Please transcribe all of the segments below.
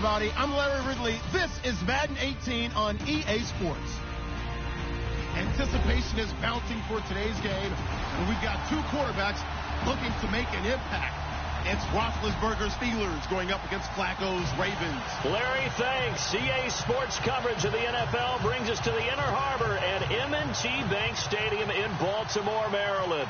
everybody. I'm Larry Ridley. This is Madden 18 on EA Sports. Anticipation is mounting for today's game, and we've got two quarterbacks looking to make an impact. It's Roethlisberger's Steelers going up against Flacco's Ravens. Larry, thanks. EA Sports coverage of the NFL brings us to the Inner Harbor at M&T Bank Stadium in Baltimore, Maryland.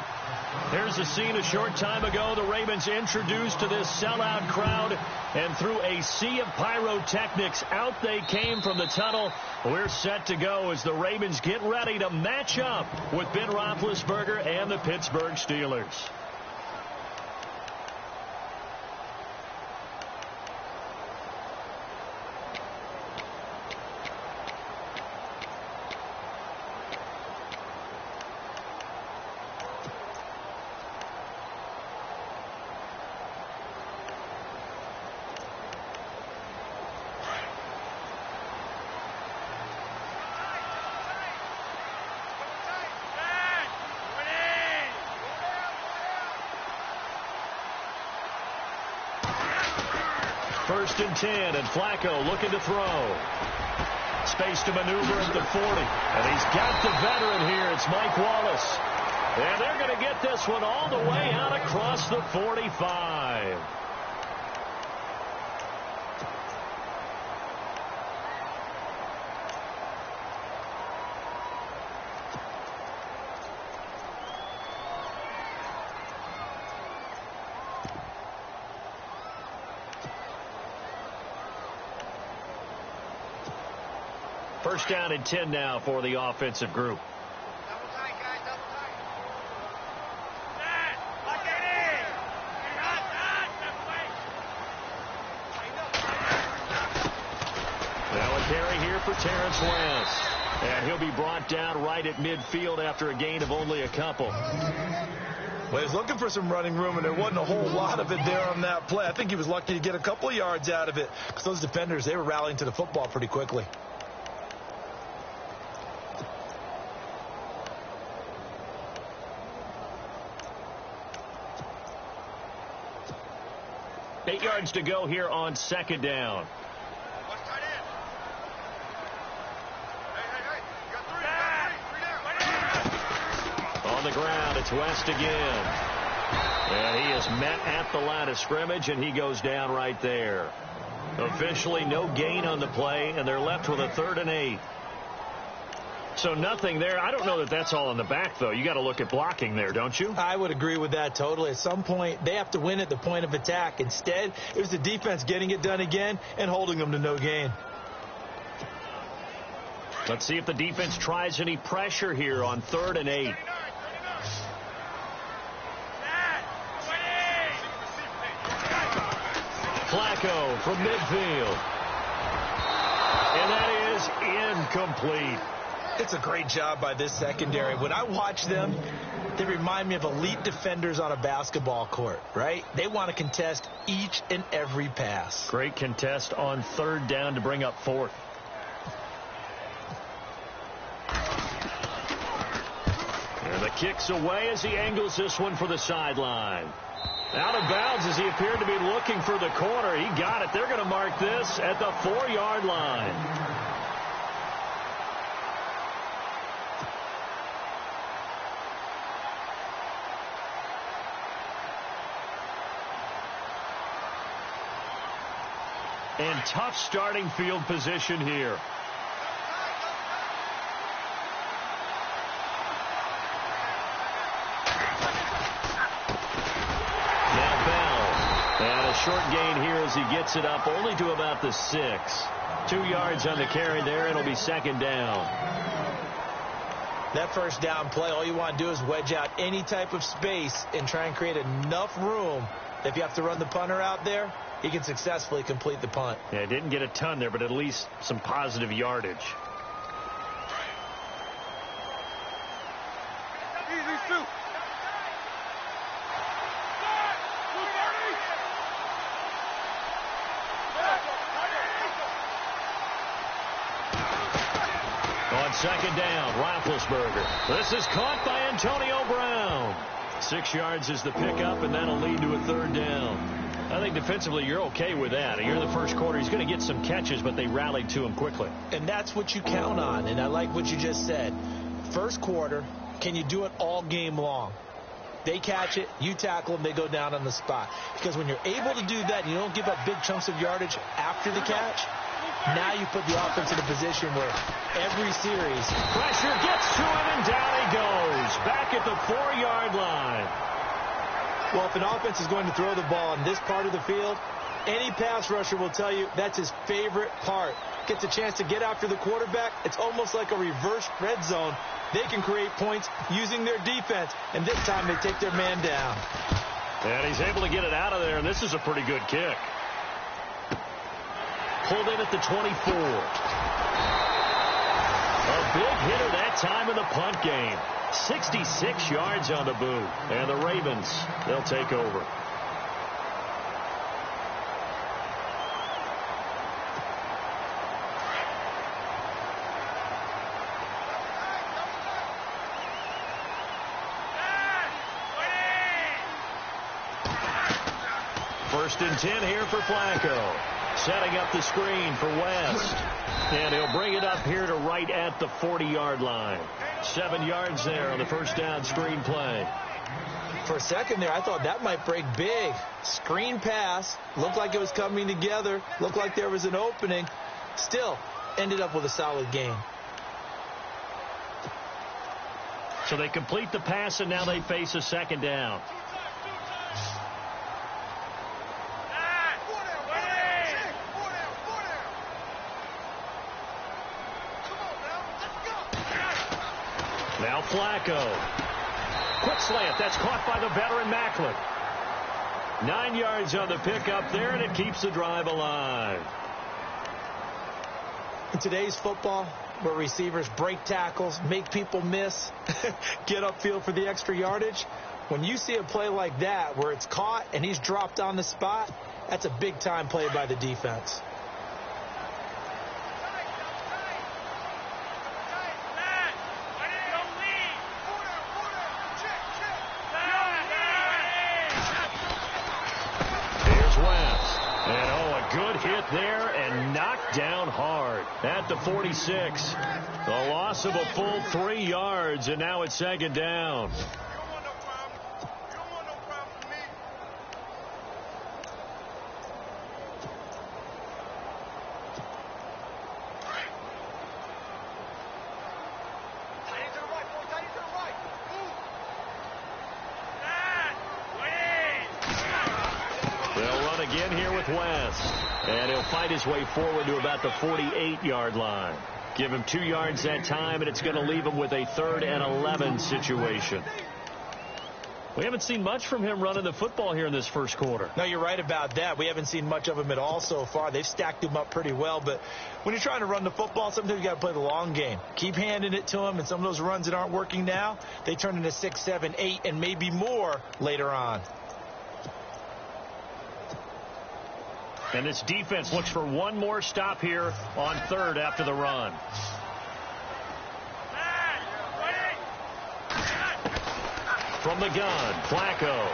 Here's a scene a short time ago. The Ravens introduced to this sellout crowd, and through a sea of pyrotechnics, out they came from the tunnel. We're set to go as the Ravens get ready to match up with Ben Roethlisberger and the Pittsburgh Steelers. First and 10, and Flacco looking to throw. Space to maneuver at the 40. And he's got the veteran here. It's Mike Wallace. And they're going to get this one all the way out across the 45. First down and 10 now for the offensive group. Double tight, guys, double tight. Now a carry here for Terrence Lance. And he'll be brought down right at midfield after a gain of only a couple. Well, he was looking for some running room, and there wasn't a whole lot of it there on that play. I think he was lucky to get a couple of yards out of it because those defenders, they were rallying to the football pretty quickly. Eight yards to go here on second down. Watch tight end. Hey. You got three. On the ground, it's West again. And he is met at the line of scrimmage, and he goes down right there. Officially no gain on the play, and they're left with a 3rd and 8. So nothing there. I don't know that that's all in the back, though. You got to look at blocking there, don't you? I would agree with that totally. At some point, they have to win at the point of attack. Instead, it was the defense getting it done again and holding them to no gain. Let's see if the defense tries any pressure here on 3rd and 8. Flacco from midfield. And that is incomplete. It's a great job by this secondary. When I watch them, they remind me of elite defenders on a basketball court, right? They want to contest each and every pass. Great contest on 3rd down to bring up 4th. And the kick's away as he angles this one for the sideline. Out of bounds as he appeared to be looking for the corner. He got it. They're going to mark this at the 4-yard line. And tough starting field position here. Now Bell. And a short gain here as he gets it up only to about the 6. 2 yards on the carry there. It'll be 2nd down. That first down play, all you want to do is wedge out any type of space and try and create enough room that if you have to run the punter out there, he can successfully complete the punt. Yeah, didn't get a ton there, but at least some positive yardage. On 2nd down, Roethlisberger. This is caught by Antonio Brown. 6 yards is the pickup, and that'll lead to a 3rd down. I think defensively you're okay with that. You're in the first quarter. He's going to get some catches, but they rallied to him quickly. And that's what you count on, and I like what you just said. First quarter, can you do it all game long? They catch it, you tackle them, they go down on the spot. Because when you're able to do that and you don't give up big chunks of yardage after the catch, now you put the offense in a position where every series... Pressure gets to him, and down he goes. Back at the 4-yard line. Well, if an offense is going to throw the ball in this part of the field, any pass rusher will tell you that's his favorite part. Gets a chance to get after the quarterback. It's almost like a reverse red zone. They can create points using their defense, and this time they take their man down. And he's able to get it out of there, and this is a pretty good kick. Pulled in at the 24. A big hitter that time in the punt game. 66 yards on the boot. And the Ravens, they'll take over. First and 10 here for Flacco. Setting up the screen for West. And he'll bring it up here to right at the 40-yard line. 7 yards there on the first down screen play. For a second there, I thought that might break big. Screen pass. Looked like it was coming together. Looked like there was an opening. Still, ended up with a solid gain. So they complete the pass, and now they face a second down. Now Flacco. Quick slant. That's caught by the veteran Macklin. 9 yards on the pickup there, and it keeps the drive alive. In today's football, where receivers break tackles, make people miss, get upfield for the extra yardage, when you see a play like that where it's caught and he's dropped on the spot, that's a big-time play by the defense. There and knocked down hard at the 46. The loss of a full 3 yards, and now it's second down. Again here with West, and he'll fight his way forward to about the 48-yard line. Give him 2 yards that time, and it's going to leave him with a 3rd and 11 situation. We haven't seen much from him running the football here in this first quarter. No, you're right about that. We haven't seen much of him at all so far. They've stacked him up pretty well, but when you're trying to run the football, sometimes you got to play the long game. Keep handing it to him, and some of those runs that aren't working now, they turn into 6, 7, 8, and maybe more later on. And this defense looks for one more stop here on 3rd after the run. From the gun, Flacco.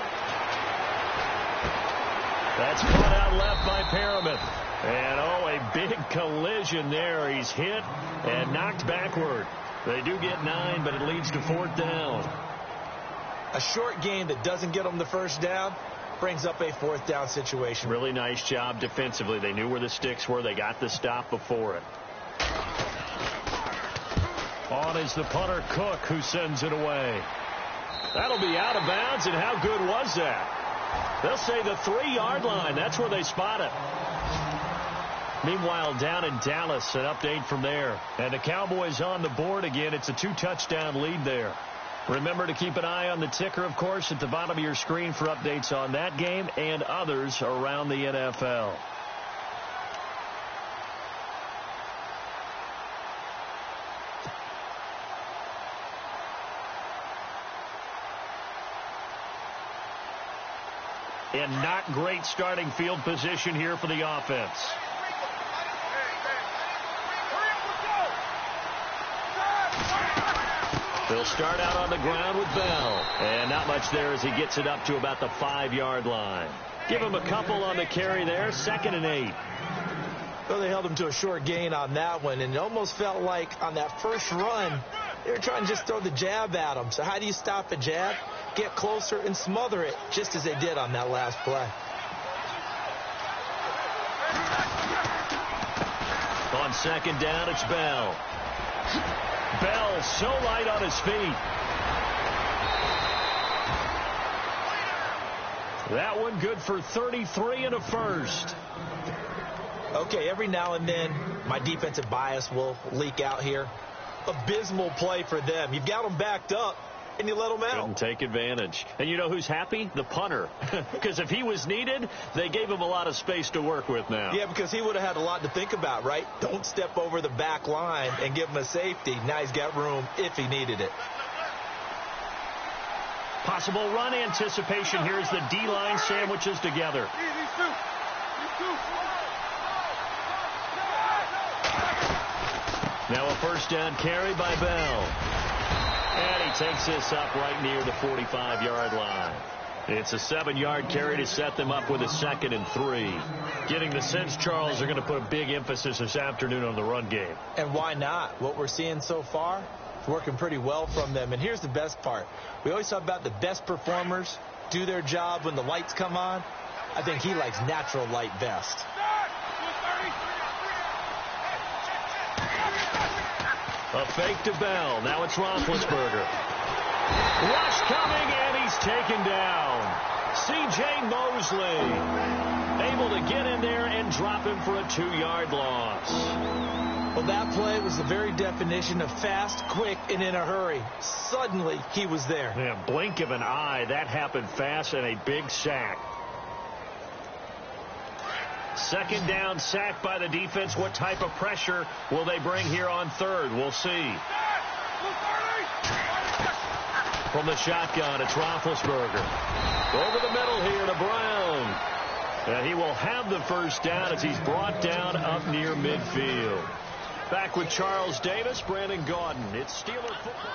That's caught out left by Perriman. And, a big collision there. He's hit and knocked backward. They do get 9, but it leads to 4th down. A short game that doesn't get them the first down brings up a 4th down situation. Really nice job defensively. They knew where the sticks were. They got the stop before it. On is the punter, Cook, who sends it away. That'll be out of bounds, and how good was that? They'll say the 3-yard line. That's where they spot it. Meanwhile, down in Dallas, an update from there. And the Cowboys on the board again. It's a 2-touchdown lead there. Remember to keep an eye on the ticker, of course, at the bottom of your screen for updates on that game and others around the NFL. And not great starting field position here for the offense. They'll start out on the ground with Bell. And not much there as he gets it up to about the 5-yard line. Give him a couple on the carry there. 2nd and 8. Well, they held him to a short gain on that one, and it almost felt like on that first run, they were trying to just throw the jab at him. So how do you stop a jab? Get closer and smother it, just as they did on that last play. On 2nd down, it's Bell. Bell so light on his feet. That one good for 33 and a first. Okay, every now and then, my defensive bias will leak out here. Abysmal play for them. You've got them backed up, and you let them out. Couldn't take advantage. And you know who's happy? The punter. Because if he was needed, they gave him a lot of space to work with now. Yeah, because he would have had a lot to think about, right? Don't step over the back line and give him a safety. Now he's got room if he needed it. Possible run anticipation. Here's the D-line sandwiches together. Now a first down carry by Bell. And he takes this up right near the 45-yard line. It's a 7-yard carry to set them up with a 2nd and 3. Getting the sense, Charles, are going to put a big emphasis this afternoon on the run game. And why not? What we're seeing so far, it's working pretty well from them. And here's the best part. We always talk about the best performers do their job when the lights come on. I think he likes natural light best. A fake to Bell. Now it's Roethlisberger. Rush coming, and he's taken down. C.J. Mosley able to get in there and drop him for a 2-yard loss. Well, that play was the very definition of fast, quick, and in a hurry. Suddenly, he was there. Yeah, blink of an eye. That happened fast, and a big sack. 2nd down, sack by the defense. What type of pressure will they bring here on 3rd? We'll see. From the shotgun, it's Roethlisberger. Over the middle here to Brown. And he will have the first down as he's brought down up near midfield. Back with Charles Davis, Brandon Gaudin. It's Steeler football.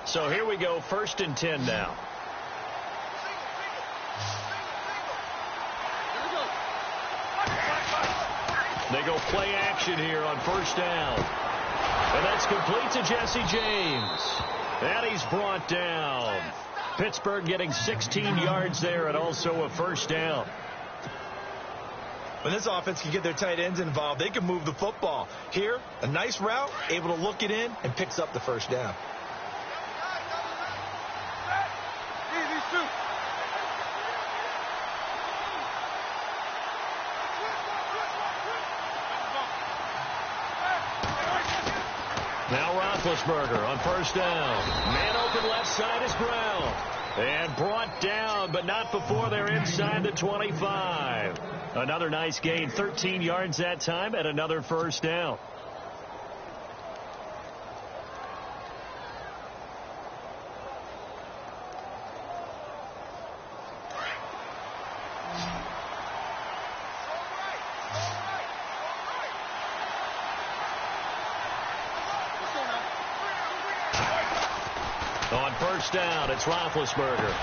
So here we go, 1st and 10 now. They go play action here on 1st down. And that's complete to Jesse James. And he's brought down. Pittsburgh getting 16 yards there and also a 1st down. When this offense can get their tight ends involved, they can move the football. Here, a nice route, able to look it in, and picks up the 1st down. Now Roethlisberger on 1st down. Man open left side is Brown. And brought down, but not before they're inside the 25. Another nice gain, 13 yards that time, and another 1st down. On 1st down, it's Roethlisberger.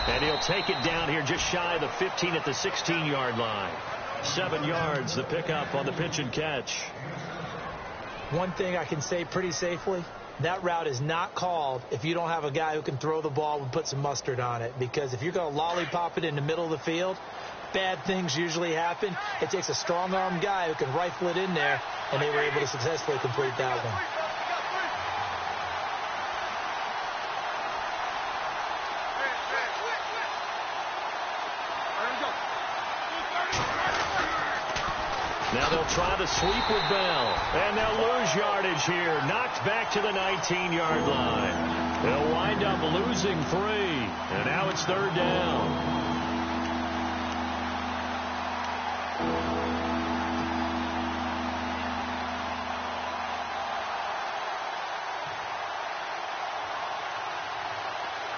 And he'll take it down here just shy of the 15 at the 16-yard line. 7 yards, the pickup on the pitch and catch. One thing I can say pretty safely, that route is not called if you don't have a guy who can throw the ball and put some mustard on it. Because if you're going to lollipop it in the middle of the field, bad things usually happen. It takes a strong-armed guy who can rifle it in there, and they were able to successfully complete that one. Now they'll try to sweep with Bell. And they'll lose yardage here. Knocked back to the 19-yard line. They'll wind up losing 3. And now it's 3rd down.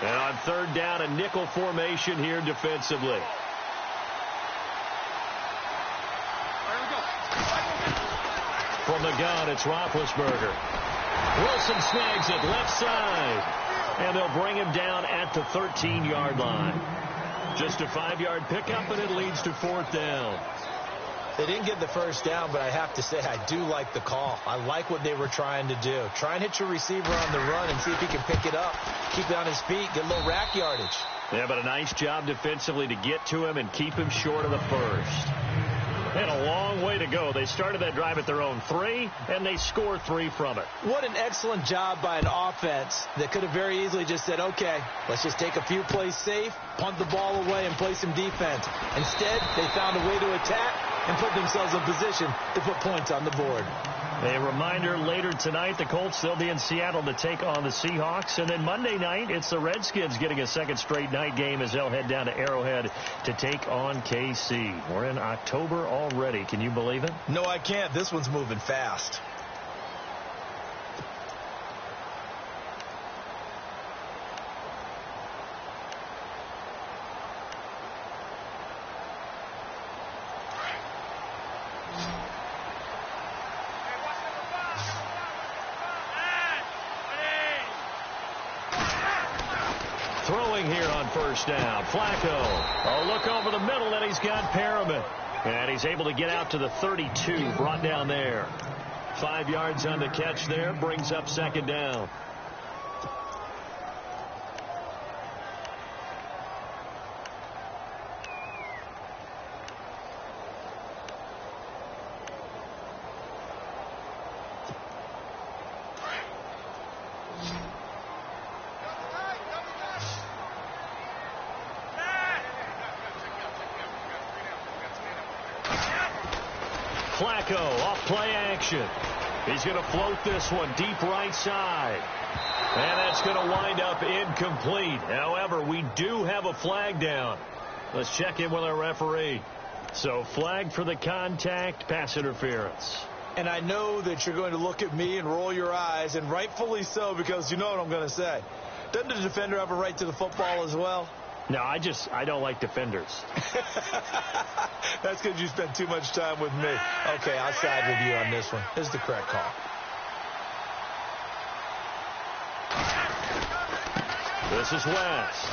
And on 3rd down, a nickel formation here defensively. From the gun, it's Roethlisberger. Wilson snags it left side. And they'll bring him down at the 13-yard line. Just a 5-yard pickup, and it leads to 4th down. They didn't get the first down, but I have to say I do like the call. I like what they were trying to do. Try and hit your receiver on the run and see if he can pick it up. Keep it on his feet, get a little rack yardage. Yeah, but a nice job defensively to get to him and keep him short of the first. And a long way to go. They started that drive at their own 3, and they scored 3 from it. What an excellent job by an offense that could have very easily just said, okay, let's just take a few plays safe, punt the ball away, and play some defense. Instead, they found a way to attack and put themselves in position to put points on the board. A reminder, later tonight, the Colts, they'll be in Seattle to take on the Seahawks. And then Monday night, it's the Redskins getting a second straight night game as they'll head down to Arrowhead to take on KC. We're in October already. Can you believe it? No, I can't. This one's moving fast. Throwing here on first down. Flacco. A look over the middle, and he's got Perriman. And he's able to get out to the 32, brought down there. 5 yards on the catch there, brings up second down. Flacco off play action. He's going to float this one deep right side. And that's going to wind up incomplete. However, we do have a flag down. Let's check in with our referee. So flag for the contact, pass interference. And I know that you're going to look at me and roll your eyes, and rightfully so, because you know what I'm going to say. Doesn't the defender have a right to the football as well? No, I don't like defenders. That's because you spent too much time with me. Okay, I'll side with you on this one. This is the correct call. This is West.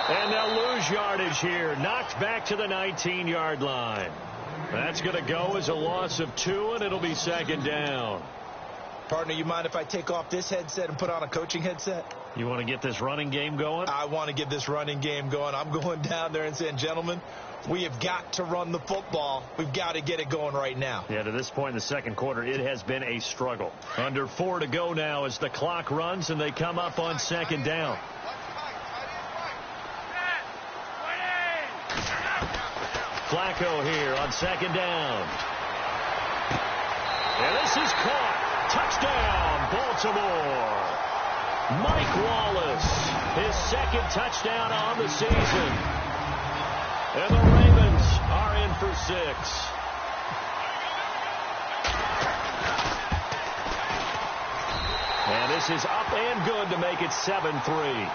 And they'll lose yardage here. Knocked back to the 19-yard line. That's going to go as a loss of 2, and it'll be second down. Partner, you mind if I take off this headset and put on a coaching headset? You want to get this running game going? I want to get this running game going. I'm going down there and saying, gentlemen, we have got to run the football. We've got to get it going right now. Yeah, to this point in the second quarter, it has been a struggle. Under 4 to go now as the clock runs and they come up on second down. Flacco here on second down. And this is caught. Touchdown, Baltimore. Mike Wallace, his second touchdown on the season. And the Ravens are in for 6. And this is up and good to make it 7-3.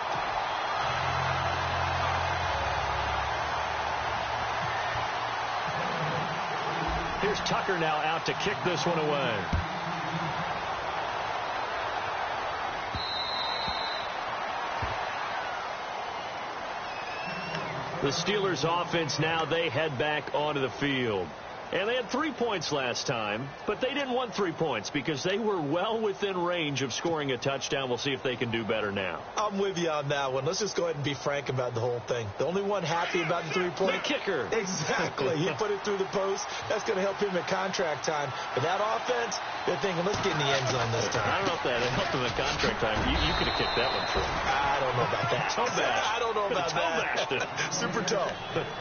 Here's Tucker now out to kick this one away. The Steelers offense now, they head back onto the field. And they had 3 points last time, but they didn't want 3 points because they were well within range of scoring a touchdown. We'll see if they can do better now. I'm with you on that one. Let's just go ahead and be frank about the whole thing. The only one happy about the 3-point. The kicker. Exactly. He put it through the post. That's going to help him at contract time. But that offense, they're thinking, let's get in the end zone this time. I don't know if that helped him at contract time. You could have kicked that one through. I don't know about that. Toe bash. I don't know about that. Super toe.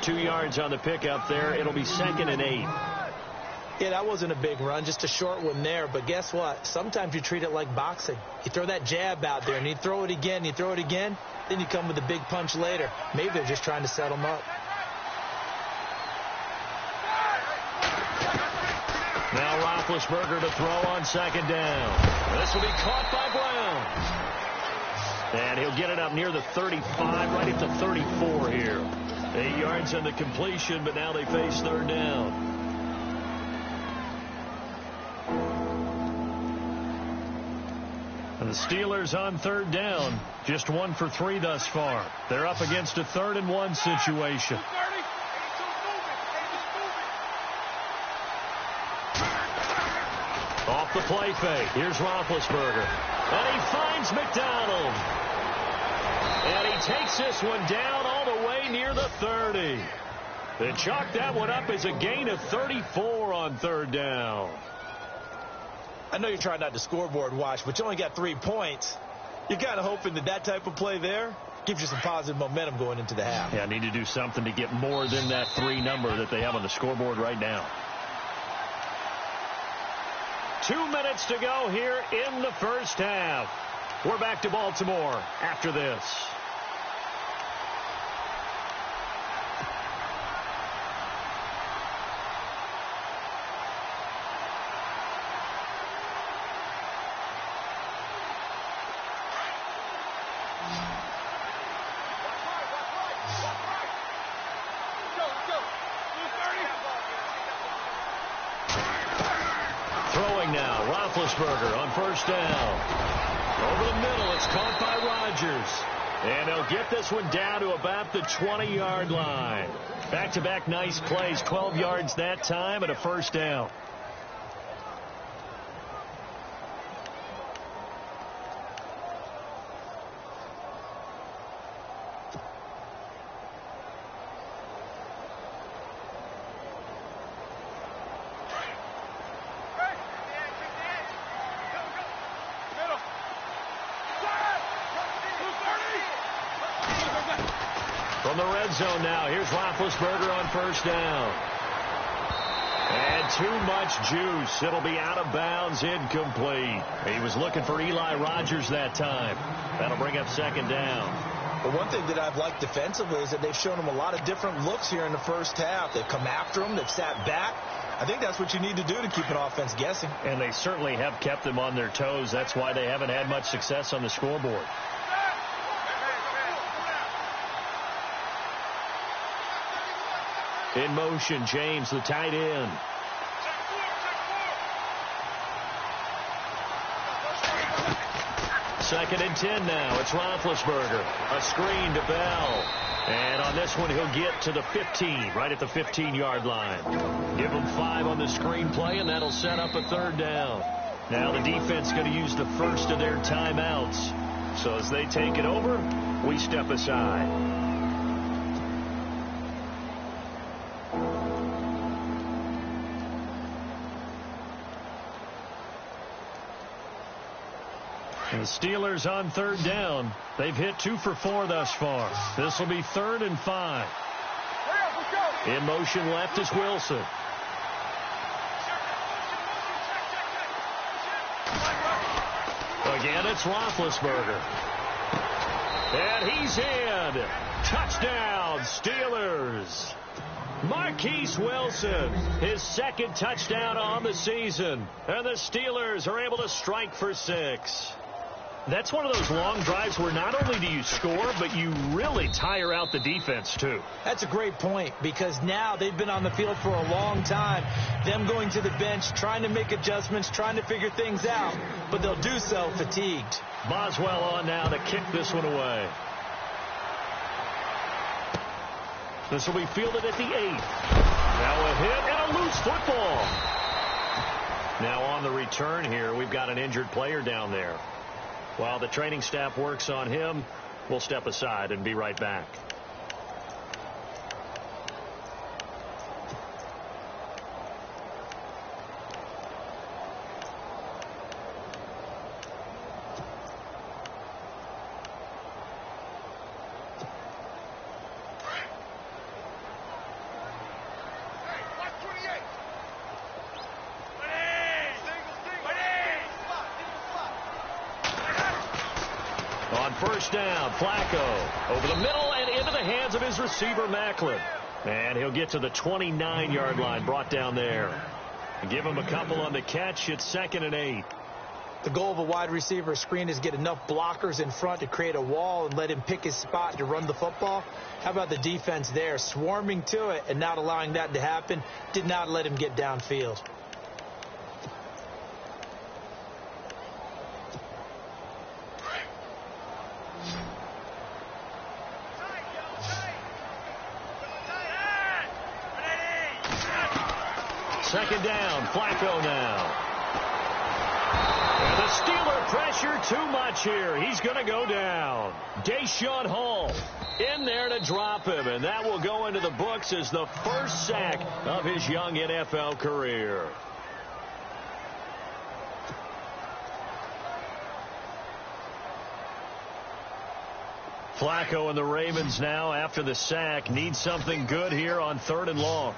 2 yards on the pickup there. It'll be 2nd and 8. Yeah, that wasn't a big run, just a short one there. But guess what? Sometimes you treat it like boxing. You throw that jab out there, and you throw it again, then you come with a big punch later. Maybe they're just trying to set them up. Now Roethlisberger to throw on second down. This will be caught by Brown. And he'll get it up near the 35, right at the 34 here. 8 yards on the completion, but now they face third down. The Steelers on third down, just 1 for 3 thus far. They're up against a 3rd and 1 situation. Off the play fake. Here's Roethlisberger. And he finds McDonald. And he takes this one down all the way near the 30. They chalk that one up as a gain of 34 on third down. I know you're trying not to scoreboard watch, but you only got 3 points. You're kind of hoping that type of play there gives you some positive momentum going into the half. Yeah, need to do something to get more than that 3 number that they have on the scoreboard right now. 2 minutes to go here in the first half. We're back to Baltimore after this. Roethlisberger on first down. Over the middle, it's caught by Rodgers. And he'll get this one down to about the 20-yard line. Back-to-back nice plays, 12 yards that time and a first down. From the red zone now, here's Roethlisberger on first down. And too much juice. It'll be out of bounds, incomplete. He was looking for Eli Rogers that time. That'll bring up second down. Well, one thing that I've liked defensively is that they've shown him a lot of different looks here in the first half. They've come after him. They've sat back. I think that's what you need to do to keep an offense guessing. And they certainly have kept them on their toes. That's why they haven't had much success on the scoreboard. In motion, James, the tight end. Second and 10 now. It's Roethlisberger. A screen to Bell. And on this one, he'll get to the 15, right at the 15-yard line. Give them 5 on the screen play, and that'll set up a third down. Now the defense going to use the first of their timeouts. So as they take it over, we step aside. The Steelers on third down. They've hit 2 for 4 thus far. This will be 3rd and 5. In motion left is Wilson. Again, it's Roethlisberger. And he's in. Touchdown, Steelers. Marquise Wilson, his 2nd touchdown on the season. And the Steelers are able to strike for 6. That's one of those long drives where not only do you score, but you really tire out the defense, too. That's a great point, because now they've been on the field for a long time. Them going to the bench, trying to make adjustments, trying to figure things out, but they'll do so fatigued. Boswell on now to kick this one away. This will be fielded at the 8. Now a hit and a loose football. Now on the return here, we've got an injured player down there. While the training staff works on him, we'll step aside and be right back. First down, Flacco over the middle and into the hands of his receiver, Maclin. And he'll get to the 29-yard line, brought down there. Give him a couple on the catch. It's 2nd and 8. The goal of a wide receiver screen is get enough blockers in front to create a wall and let him pick his spot to run the football. How about the defense there, swarming to it and not allowing that to happen? Did not let him get downfield. second down. Flacco now. And the Steeler pressure too much here. He's going to go down. Deshaun Hall in there to drop him, and that will go into the books as the first sack of his young NFL career. Flacco and the Ravens now, after the sack, need something good here on 3rd and long.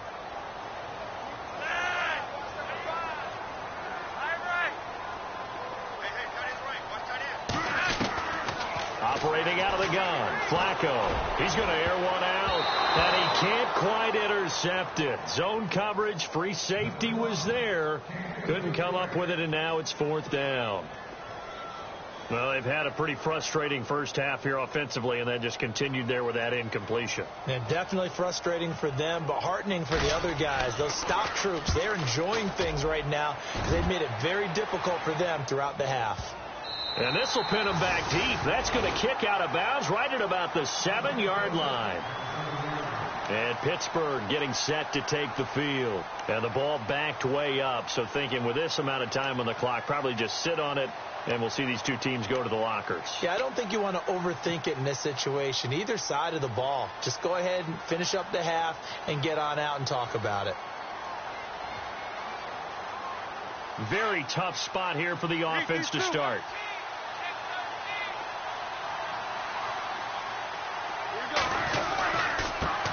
Operating out of the gun, Flacco. He's going to air one out, and he can't quite intercept it. Zone coverage, free safety was there. Couldn't come up with it, and now it's 4th down. Well, they've had a pretty frustrating first half here offensively, and then just continued there with that incompletion. And definitely frustrating for them, but heartening for the other guys. Those stop troops, they're enjoying things right now. They've made it very difficult for them throughout the half. And this will pin them back deep. That's going to kick out of bounds right at about the 7-yard line. And Pittsburgh getting set to take the field. And the ball backed way up, so thinking with this amount of time on the clock, probably just sit on it, and we'll see these two teams go to the lockers. Yeah, I don't think you want to overthink it in this situation. Either side of the ball. Just go ahead and finish up the half and get on out and talk about it. Very tough spot here for the offense to start.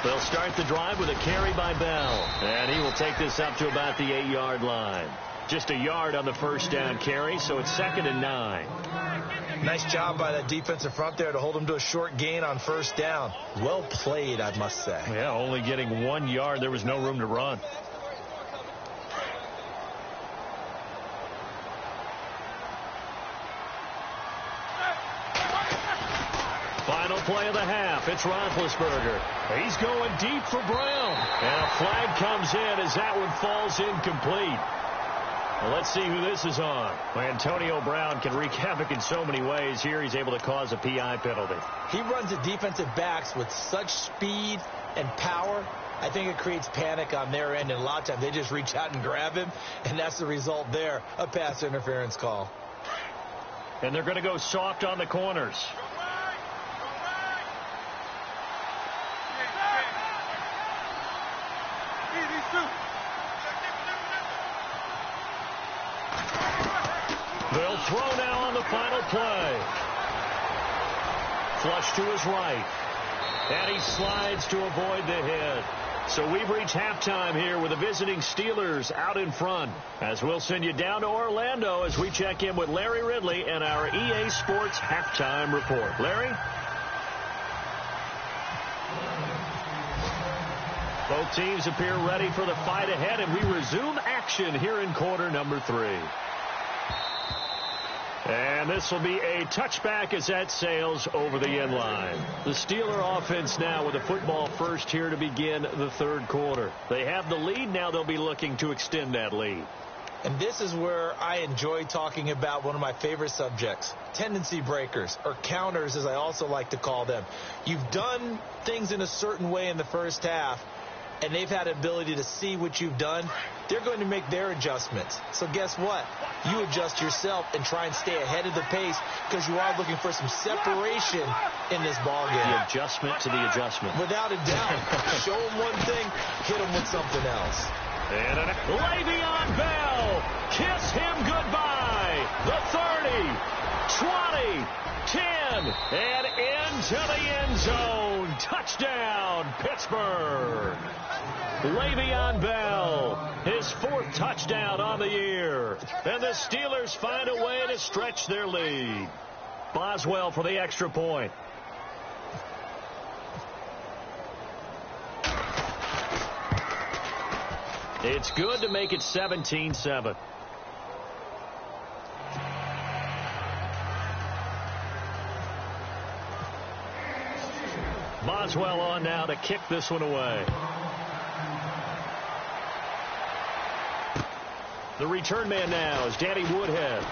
They'll start the drive with a carry by Bell. And he will take this up to about the 8-yard line. Just a yard on the first down carry, so it's 2nd and 9. Nice job by that defensive front there to hold him to a short gain on first down. Well played, I must say. Yeah, only getting 1 yard. There was no room to run. Final play of the half. It's Roethlisberger. He's going deep for Brown. And a flag comes in as that one falls incomplete. Well, let's see who this is on. Antonio Brown can wreak havoc in so many ways. Here he's able to cause a PI penalty. He runs the defensive backs with such speed and power. I think it creates panic on their end, and a lot of times they just reach out and grab him, and that's the result there, a pass interference call. And they're going to go soft on the corners. They'll throw now on the final play. Flush to his right. And he slides to avoid the hit. So we've reached halftime here with the visiting Steelers out in front. As we'll send you down to Orlando as we check in with Larry Ridley and our EA Sports Halftime Report. Larry? Both teams appear ready for the fight ahead, and we resume action here in quarter number 3. And this will be a touchback as that sails over the end line. The Steeler offense now with a football first here to begin the 3rd quarter. They have the lead. Now they'll be looking to extend that lead. And this is where I enjoy talking about one of my favorite subjects, tendency breakers, or counters as I also like to call them. You've done things in a certain way in the first half, and they've had the ability to see what you've done. They're going to make their adjustments. So guess what? You adjust yourself and try and stay ahead of the pace because you are looking for some separation in this ballgame. The adjustment to the adjustment. Without a doubt. Show them one thing, hit them with something else. And Le'Veon Bell, kiss him goodbye. The 30, 20, 10, and into the end zone. Touchdown, Pittsburgh. Le'Veon Bell, his 4th touchdown on the year. And the Steelers find a way to stretch their lead. Boswell for the extra point. It's good to make it 17-7. Boswell on now to kick this one away. The return man now is Danny Woodhead.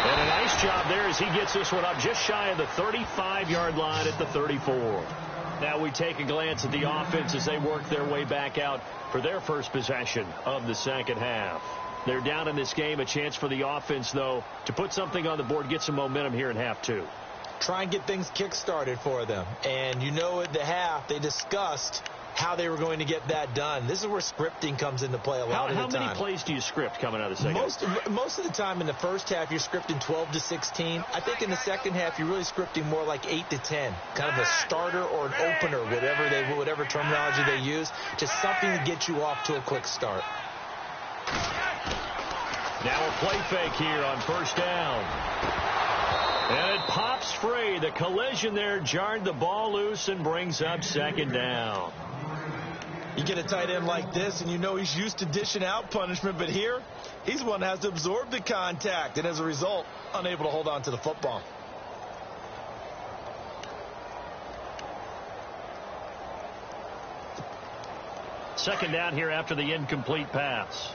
And a nice job there as he gets this one up just shy of the 35-yard line at the 34. Now we take a glance at the offense as they work their way back out for their first possession of the second half. They're down in this game. A chance for the offense, though, to put something on the board, get some momentum here in half two. Try and get things kick-started for them. And you know at the half, they discussed how they were going to get that done. This is where scripting comes into play a lot of the time. How many plays do you script coming out of the second half? Most of the time in the first half, you're scripting 12 to 16. I think in the second half, you're really scripting more like 8 to 10. Kind of a starter or an opener, whatever terminology they use. Just something to get you off to a quick start. Now a play fake here on first down. And it pops free. The collision there jarred the ball loose and brings up second down. You get a tight end like this, and you know he's used to dishing out punishment, but here, he's one that has to absorb the contact, and as a result, unable to hold on to the football. Second down here after the incomplete pass.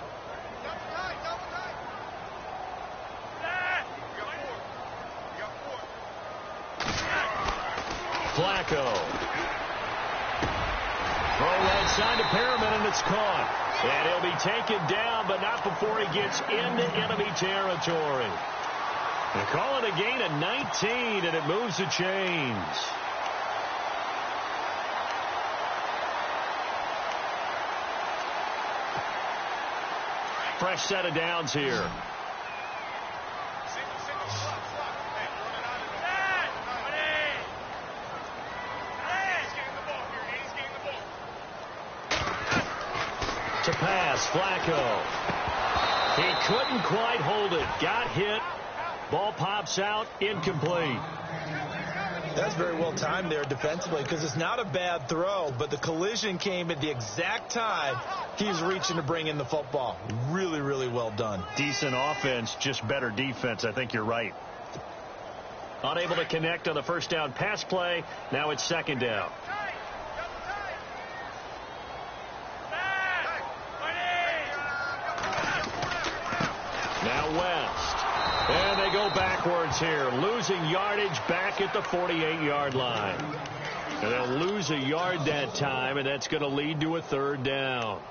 Flacco. Throw right side to Perriman, and it's caught. And he'll be taken down, but not before he gets into enemy territory. They're calling a gain of 19, and it moves the chains. Fresh set of downs here. To pass, Flacco. He couldn't quite hold it. Got hit. Ball pops out, incomplete. That's very well timed there defensively because it's not a bad throw, but the collision came at the exact time he's reaching to bring in the football. Really, really well done. Decent offense, just better defense. I think you're right. Unable to connect on the first down pass play. Now it's second down. Now West. And they go backwards here. Losing yardage back at the 48-yard line. And they'll lose a yard that time, and that's going to lead to a third down.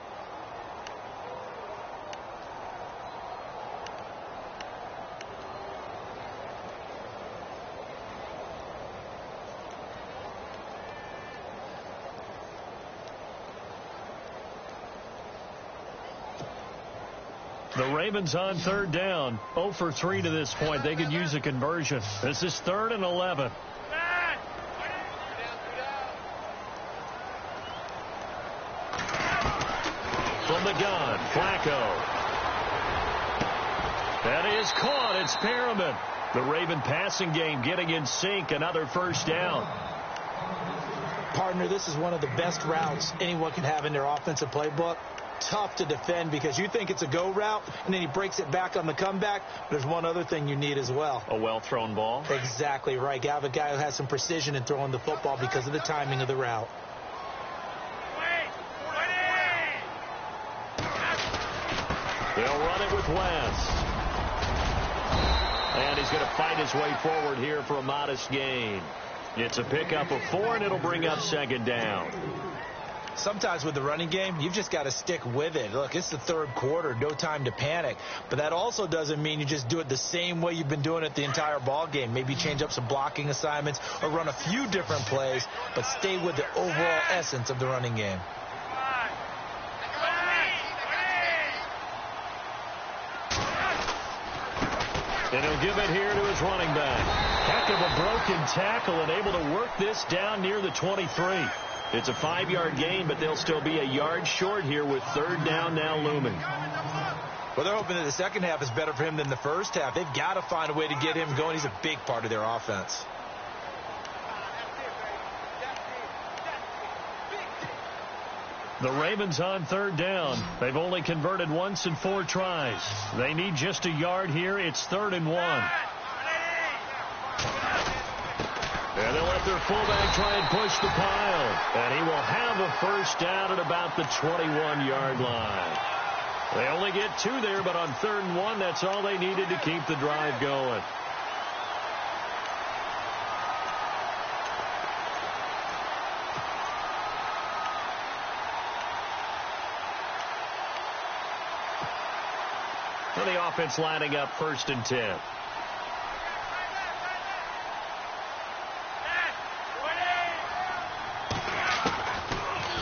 The Ravens on third down. 0 for 3 to this point. They could use a conversion. This is 3rd and 11. From the gun, Flacco. That is caught. It's Perriman. The Raven passing game getting in sync. Another first down. Partner, this is one of the best routes anyone can have in their offensive playbook. Tough to defend because you think it's a go route, and then he breaks it back on the comeback. There's one other thing you need as well. A well-thrown ball? Exactly right. You have a guy who has some precision in throwing the football because of the timing of the route. They'll run it with West. And he's going to fight his way forward here for a modest gain. It's a pickup of 4, and it'll bring up second down. Sometimes with the running game, you've just got to stick with it. Look, it's the third quarter, no time to panic. But that also doesn't mean you just do it the same way you've been doing it the entire ball game. Maybe change up some blocking assignments or run a few different plays, but stay with the overall essence of the running game. And he'll give it here to his running back. Heck of a broken tackle and able to work this down near the 23. It's a 5-yard gain, but they'll still be a yard short here with third down now looming. Well, they're hoping that the second half is better for him than the first half. They've got to find a way to get him going. He's a big part of their offense. The Ravens on third down. They've only converted once in 4 tries. They need just a yard here. It's 3rd and 1. And they'll let their fullback try and push the pile. And he will have a first down at about the 21-yard line. They only get 2 there, but on 3rd and 1, that's all they needed to keep the drive going. And the offense lining up 1st and 10.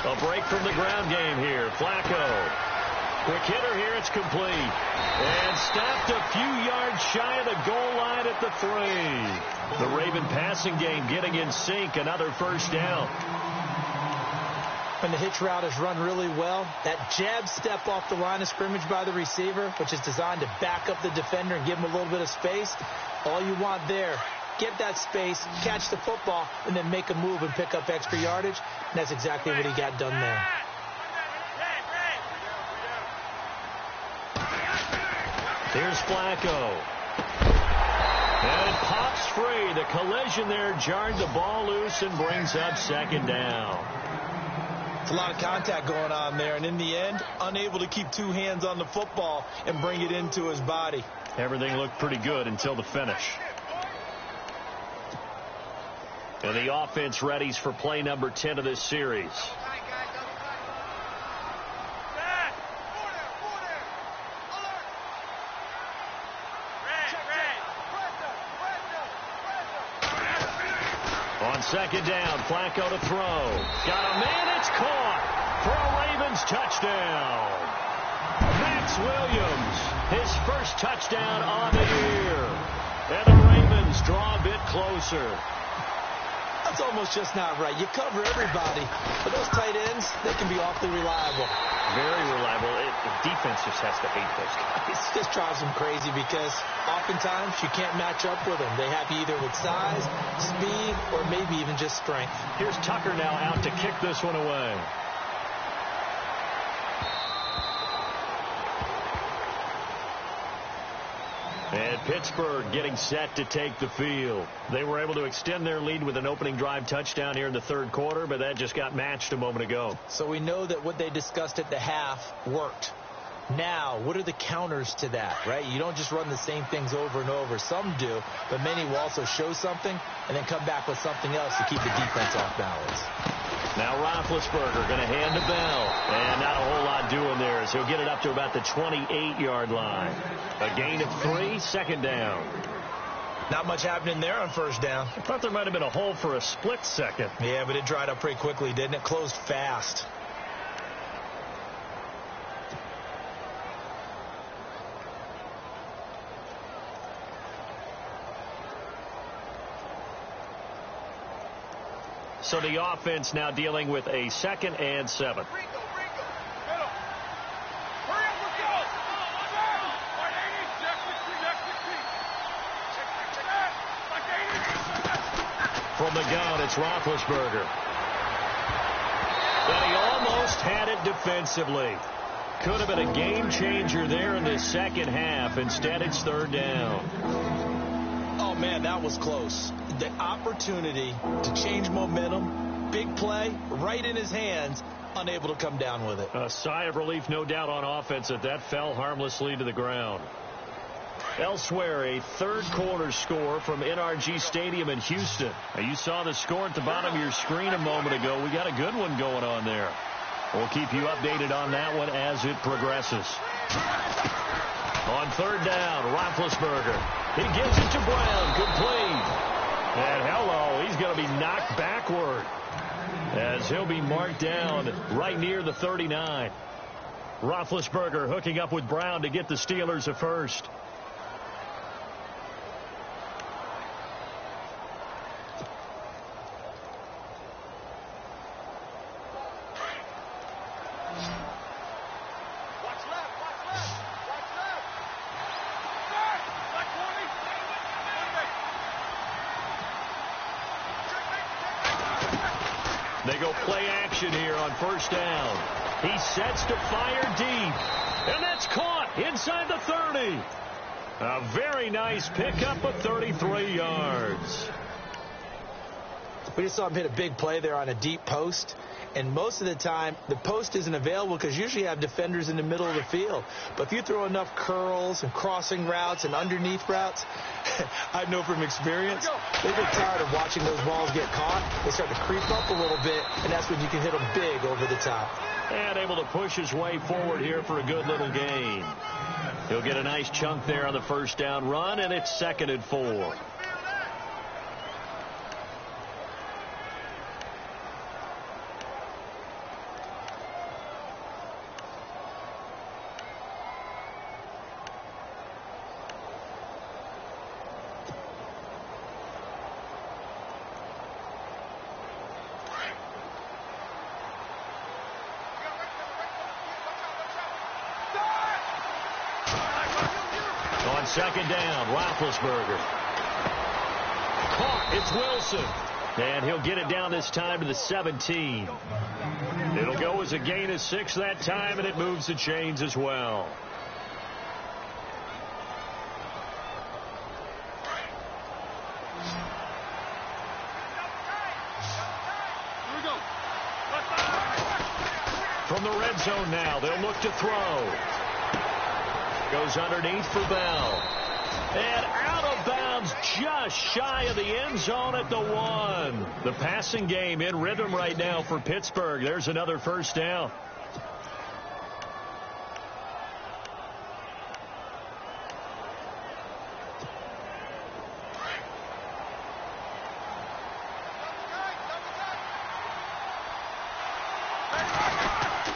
A break from the ground game here. Flacco. Quick hitter here. It's complete. And stopped a few yards shy of the goal line at the 3. The Raven passing game getting in sync. Another 1st down. When the hitch route is run really well, that jab step off the line of scrimmage by the receiver, which is designed to back up the defender and give him a little bit of space, all you want there, get that space, catch the football, and then make a move and pick up extra yardage. And that's exactly what he got done there. Here's Flacco. And it pops free. The collision there jarred the ball loose and brings up 2nd down. It's a lot of contact going on there, and in the end, unable to keep 2 hands on the football and bring it into his body. Everything looked pretty good until the finish. And the offense readies for play number 10 of this series. On 2nd down, Flacco to throw. Got a man, it's caught for a Ravens touchdown. Max Williams, his 1st touchdown on the year. And the Ravens draw a bit closer. That's almost just not right. You cover everybody, but those tight ends, they can be awfully reliable. Very reliable. The defense just has to hate those guys. It just drives them crazy because oftentimes you can't match up with them. They have you either with size, speed, or maybe even just strength. Here's Tucker now out to kick this one away. And Pittsburgh getting set to take the field. They were able to extend their lead with an opening drive touchdown here in the 3rd quarter, but that just got matched a moment ago. So we know that what they discussed at the half worked. Now, what are the counters to that, right? You don't just run the same things over and over. Some do, but many will also show something and then come back with something else to keep the defense off balance. Now Roethlisberger going to hand to Bell. And not a whole lot doing there as he'll get it up to about the 28-yard line. A gain of 3, 2nd down. Not much happening there on 1st down. I thought there might have been a hole for a split second. Yeah, but it dried up pretty quickly, didn't it? Closed fast. So the offense now dealing with a 2nd and 7. From the gun, it's Roethlisberger. And he almost had it defensively. Could have been a game changer there in the 2nd half. Instead, it's 3rd down. Oh, man, that was close. The opportunity to change momentum, big play, right in his hands, unable to come down with it. A sigh of relief, no doubt, on offense that fell harmlessly to the ground. Elsewhere, a 3rd quarter score from NRG Stadium in Houston. Now, you saw the score at the bottom of your screen a moment ago. We got a good one going on there. We'll keep you updated on that one as it progresses. On 3rd down, Roethlisberger. He gives it to Brown, complete. And hello, he's going to be knocked backward as he'll be marked down right near the 39. Roethlisberger hooking up with Brown to get the Steelers a 1st. They go play action here on 1st down. He sets to fire deep. And that's caught inside the 30. A very nice pickup of 33 yards. We just saw him hit a big play there on a deep post. And most of the time, the post isn't available because usually you have defenders in the middle of the field. But if you throw enough curls and crossing routes and underneath routes, I know from experience, they get tired of watching those balls get caught. They start to creep up a little bit, and that's when you can hit them big over the top. And able to push his way forward here for a good little gain. He'll get a nice chunk there on the first down run, and it's 2nd and 4. On 2nd down, Roethlisberger. Caught. It's Wilson. And he'll get it down this time to the 17. It'll go as a gain of 6 that time, and it moves the chains as well. From the red zone now, they'll look to throw. Goes underneath for Bell. And out of bounds just shy of the end zone at the 1. The passing game in rhythm right now for Pittsburgh. There's another first down.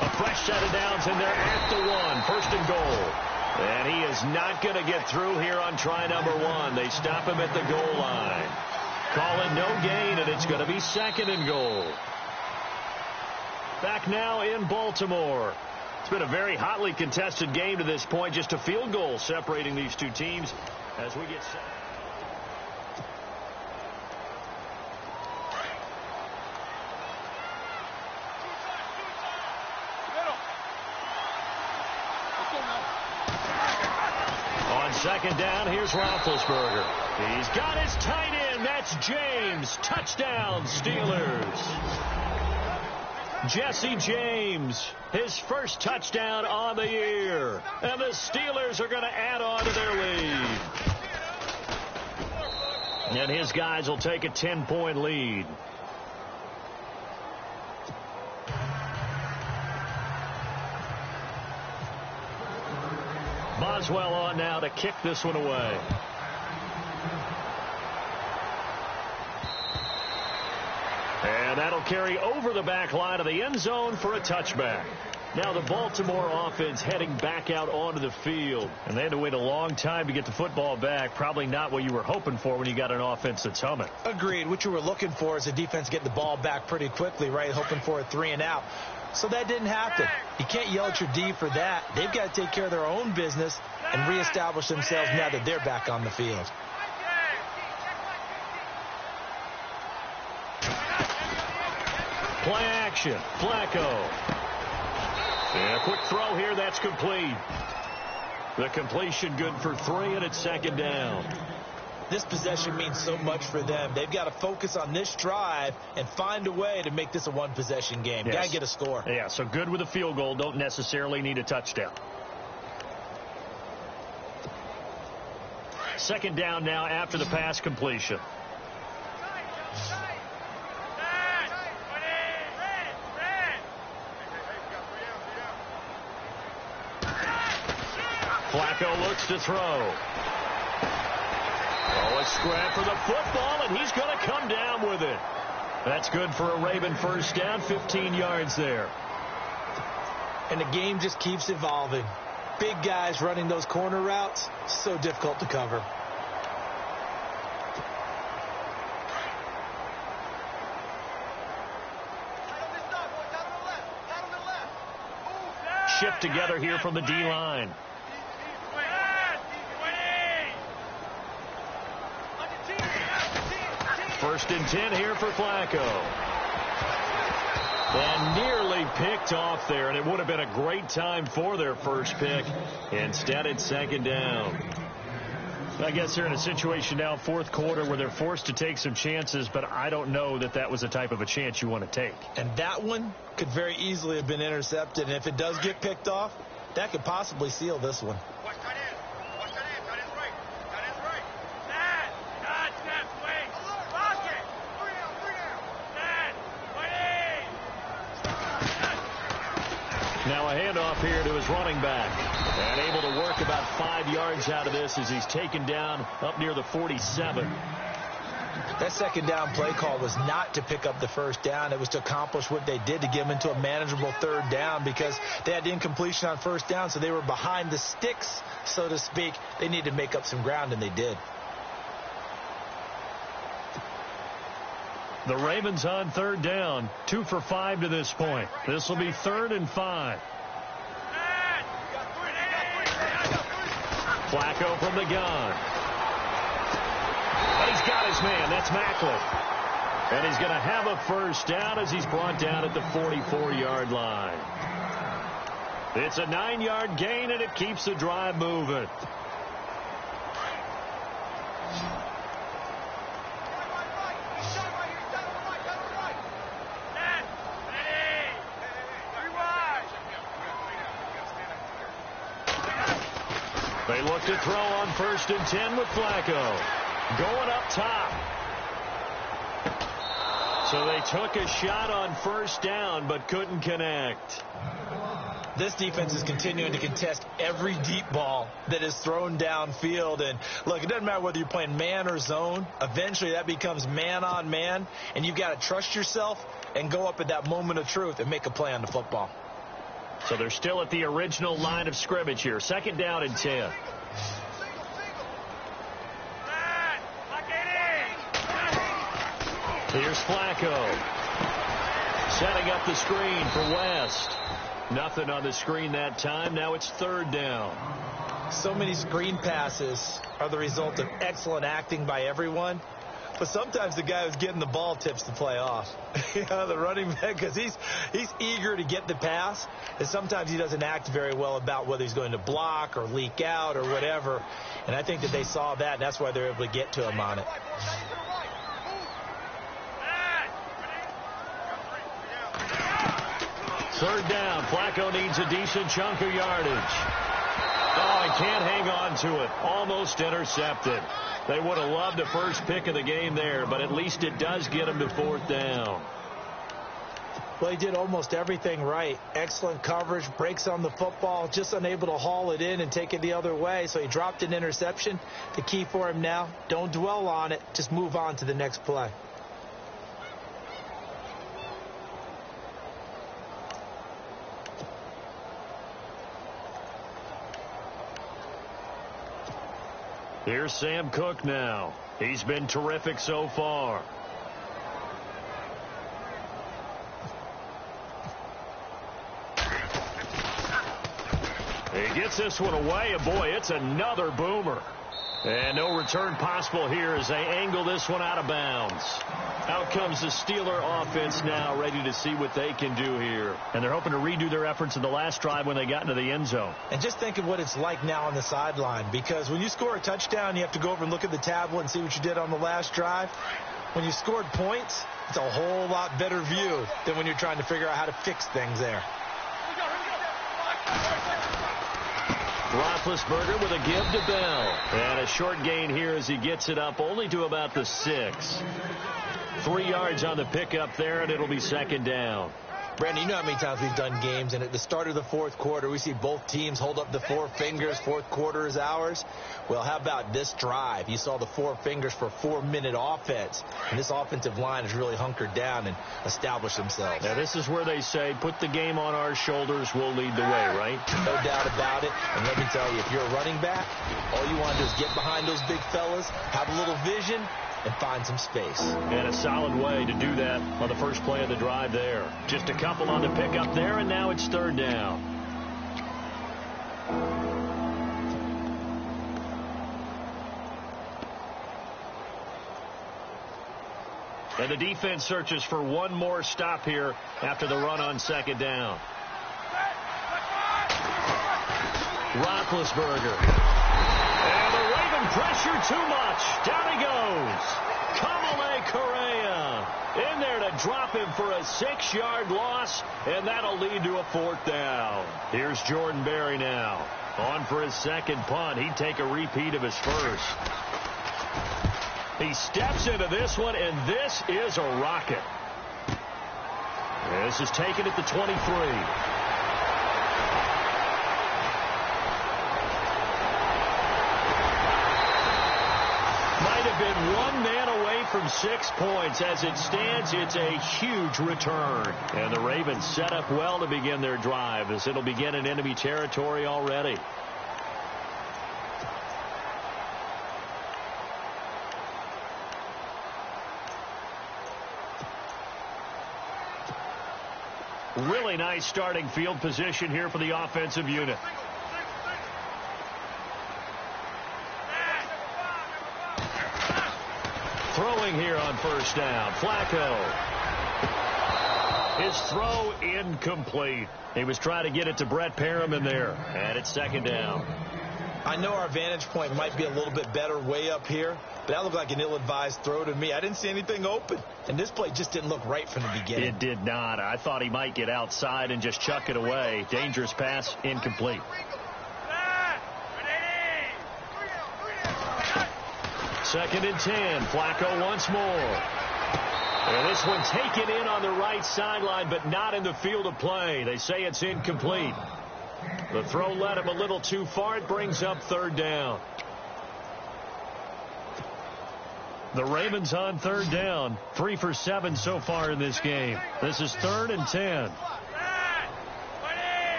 A fresh set of downs, and they're at the 1. First and goal. And he is not going to get through here on try number 1. They stop him at the goal line. Call it no gain, and it's going to be 2nd and goal. Back now in Baltimore. It's been a very hotly contested game to this point. Just a field goal separating these two teams as we get set. On 2nd down, here's Roethlisberger. He's got his tight end. That's James. Touchdown, Steelers. Jesse James, his first touchdown on the year. And the Steelers are going to add on to their lead. And his guys will take a 10-point lead. Boswell on now to kick this one away. And that'll carry over the back line of the end zone for a touchback. Now the Baltimore offense heading back out onto the field. And they had to wait a long time to get the football back. Probably not what you were hoping for when you got an offense that's humming. Agreed. What you were looking for is a defense getting the ball back pretty quickly, right? Hoping for a 3 and out. So that didn't happen. You can't yell at your D for that. They've got to take care of their own business and reestablish themselves now that they're back on the field. Play action. Flacco. And a quick throw here. That's complete. The completion good for 3, and it's 2nd down. This possession means so much for them. They've got to focus on this drive and find a way to make this a one-possession game. Yes. Got to get a score. Yeah, so good with a field goal. Don't necessarily need a touchdown. 2nd down now after the pass completion. Flacco looks to throw. Oh, a scrap for the football, and he's going to come down with it. That's good for a Raven first down, 15 yards there. And the game just keeps evolving. Big guys running those corner routes, so difficult to cover. Shift together here from the D-line. First and 10 here for Flacco. And nearly picked off there, and it would have been a great time for their first pick. Instead, it's 2nd down. I guess they're in a situation now, 4th quarter, where they're forced to take some chances, but I don't know that that was the type of a chance you want to take. And that one could very easily have been intercepted, and if it does get picked off, that could possibly seal this one. Now a handoff handoff here to his running back. And able to work about 5 yards out of this as he's taken down up near the 47. That second down play call was not to pick up the first down. It was to accomplish what they did, to get them into a manageable third down, because they had incompletion on first down, so they were behind the sticks, so to speak. They needed to make up some ground, and they did. The Ravens on third down, 2 for 5 to this point. This will be 3rd and 5. Flacco from the gun. And he's got his man. That's Maclin. And he's going to have a first down as he's brought down at the 44-yard line. It's a 9-yard gain, and it keeps the drive moving. They look to throw on 1st and 10 with Flacco. Going up top. So they took a shot on first down but couldn't connect. This defense is continuing to contest every deep ball that is thrown downfield. And look, it doesn't matter whether you're playing man or zone. Eventually that becomes man on man, and you've got to trust yourself and go up at that moment of truth and make a play on the football. So they're still at the original line of scrimmage here. 2nd down and 10. Here's Flacco. Setting up the screen for West. Nothing on the screen that time. Now it's 3rd down. So many screen passes are the result of excellent acting by everyone. But sometimes the guy who's getting the ball tips the play off. The running back, because he's eager to get the pass. And sometimes he doesn't act very well about whether he's going to block or leak out or whatever. And I think that they saw that, and that's why they're able to get to him on it. 3rd down. Flacco needs a decent chunk of yardage. Oh, he can't hang on to it. Almost intercepted. They would have loved the first pick of the game there, but at least it does get him to 4th down. Well, he did almost everything right. Excellent coverage, breaks on the football, just unable to haul it in and take it the other way. So he dropped an interception. The key for him now, don't dwell on it. Just move on to the next play. Here's Sam Cook now. He's been terrific so far. He gets this one away, and boy, it's another boomer. And no return possible here as they angle this one out of bounds. Out comes the Steeler offense now, ready to see what they can do here. And they're hoping to redo their efforts in the last drive when they got into the end zone. And just think of what it's like now on the sideline, because when you score a touchdown, you have to go over and look at the tablet and see what you did on the last drive. When you scored points, it's a whole lot better view than when you're trying to figure out how to fix things there. Roethlisberger with a give to Bell. And a short gain here as he gets it up only to about the 6. 3 yards on the pickup there, and it'll be 2nd down. Brandon, you know how many times we've done games, and at the start of the 4th quarter, we see both teams hold up the 4 fingers. 4th quarter is ours. Well, how about this drive? You saw the 4 fingers for 4-minute offense, and this offensive line has really hunkered down and established themselves. Now, this is where they say, put the game on our shoulders, we'll lead the way, right? No doubt about it. And let me tell you, if you're a running back, all you want to do is get behind those big fellas, have a little vision, and find some space. And a solid way to do that on the first play of the drive there. Just a couple on the pickup there, and now it's 3rd down. And the defense searches for one more stop here after the run on 2nd down. Roethlisberger. And the Raven pressure too much. Down he goes. Kamale Correa in there to drop him for a 6-yard loss, and that'll lead to a 4th down. Here's Jordan Berry now. On for his 2nd punt. He'd take a repeat of his first. He steps into this one, and this is a rocket. This is taken at the 23. from 6 points. As it stands, it's a huge return. And the Ravens set up well to begin their drive, as it'll begin in enemy territory already. Really nice starting field position here for the offensive unit. Throwing here on first down, Flacco. His throw incomplete. He was trying to get it to Brett Perriman there, and it's second down. I know our vantage point might be a little bit better way up here, but that looked like an ill-advised throw to me. I didn't see anything open, and this play just didn't look right from the beginning. It did not. I thought he might get outside and just chuck it away. Dangerous pass, incomplete. Second and 10. Flacco once more. And this one taken in on the right sideline, but not in the field of play. They say it's incomplete. The throw led him a little too far. It brings up third down. The Ravens on third down. 3 for 7 so far in this game. This is 3rd and 10.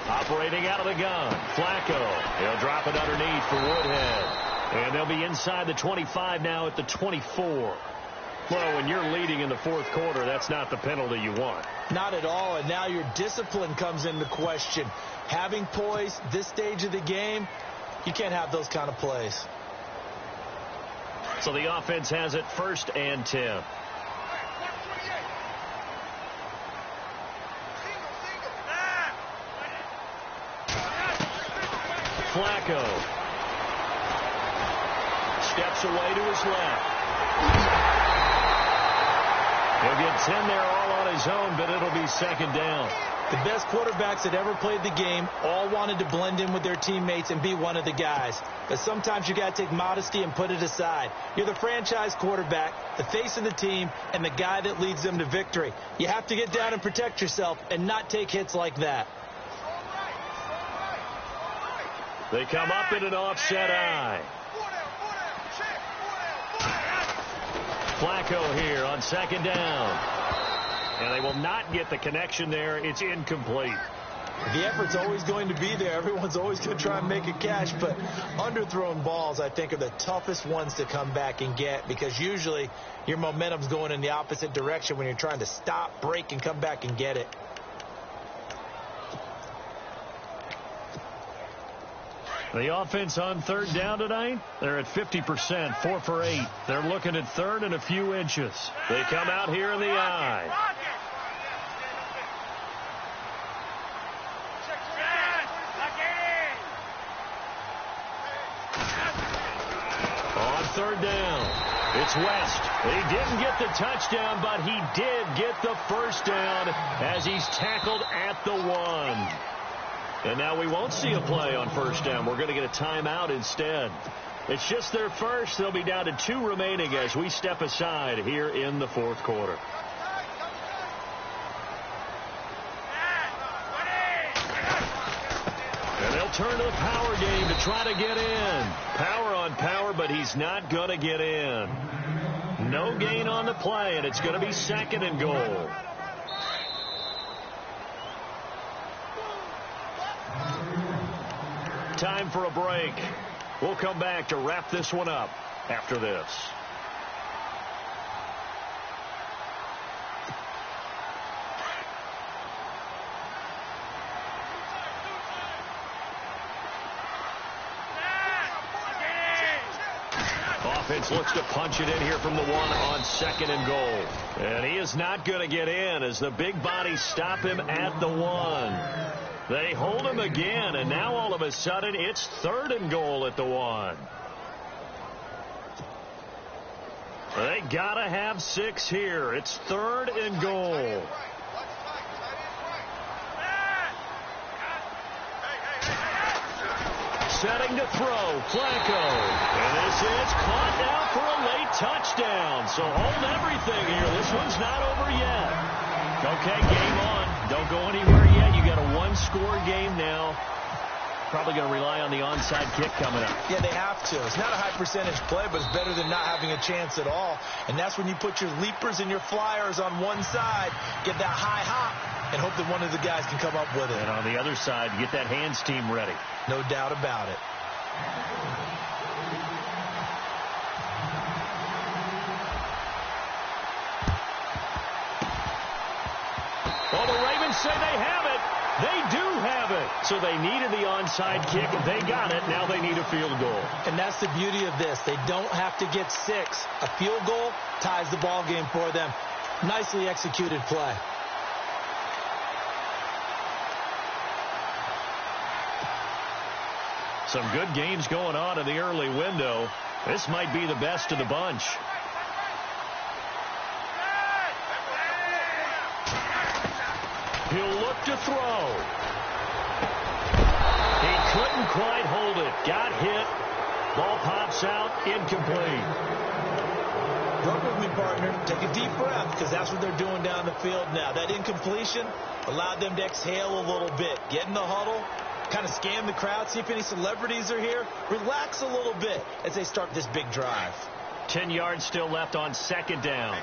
Operating out of the gun, Flacco. He'll drop it underneath for Woodhead. And they'll be inside the 25 now at the 24. Well, when you're leading in the fourth quarter, that's not the penalty you want. Not at all, and now your discipline comes into question. Having poise this stage of the game, you can't have those kind of plays. So the offense has it 1st and 10. Flacco steps away to his left. He'll get 10 there all on his own, but it'll be second down. The best quarterbacks that ever played the game all wanted to blend in with their teammates and be one of the guys. But sometimes you got to take modesty and put it aside. You're the franchise quarterback, the face of the team, and the guy that leads them to victory. You have to get down and protect yourself and not take hits like that. They come up in an offset eye. Flacco here on second down. And they will not get the connection there. It's incomplete. The effort's always going to be there. Everyone's always going to try and make a catch, but underthrown balls, I think, are the toughest ones to come back and get, because usually your momentum's going in the opposite direction when you're trying to stop, break, and come back and get it. The offense on third down tonight, they're at 50%, 4 for 8. They're looking at third and a few inches. They come out here in the eye. On third down, it's West. He didn't get the touchdown, but he did get the first down as he's tackled at the 1. And now we won't see a play on first down. We're going to get a timeout instead. It's just their first. They'll be down to 2 remaining as we step aside here in the fourth quarter. And they'll turn to the power game to try to get in. Power on power, but he's not going to get in. No gain on the play, and it's going to be 2nd and goal. Time for a break. We'll come back to wrap this one up after this. Offense looks to punch it in here from the 1 on 2nd and goal. And he is not going to get in as the big bodies stop him at the 1. They hold him again, and now all of a sudden it's 3rd and goal at the 1. They got to have 6 here. It's 3rd and goal. Setting to throw, Flacco. And this is caught now for a late touchdown. So hold everything here. This one's not over yet. Okay, game on. Don't go anywhere yet. You got a 1-score game now. probably going to rely on the onside kick coming up. Yeah, they have to. It's not a high percentage play, but it's better than not having a chance at all. And that's when you put your leapers and your flyers on one side, get that high hop, and hope that one of the guys can come up with it. And on the other side, get that hands team ready. No doubt about it. Well, the Ravens say they have it. They do have it. So they needed the onside kick. They got it. Now they need a field goal. And that's the beauty of this. They don't have to get 6. A field goal ties the ball game for them. Nicely executed play. Some good games going on in the early window. This might be the best of the bunch. He'll look to throw. He couldn't quite hold it. Got hit. Ball pops out. Incomplete. Work with me, partner. Take a deep breath, because that's what they're doing down the field now. That incompletion allowed them to exhale a little bit. Get in the huddle. Kind of scan the crowd. See if any celebrities are here. Relax a little bit as they start this big drive. 10 yards still left on second down.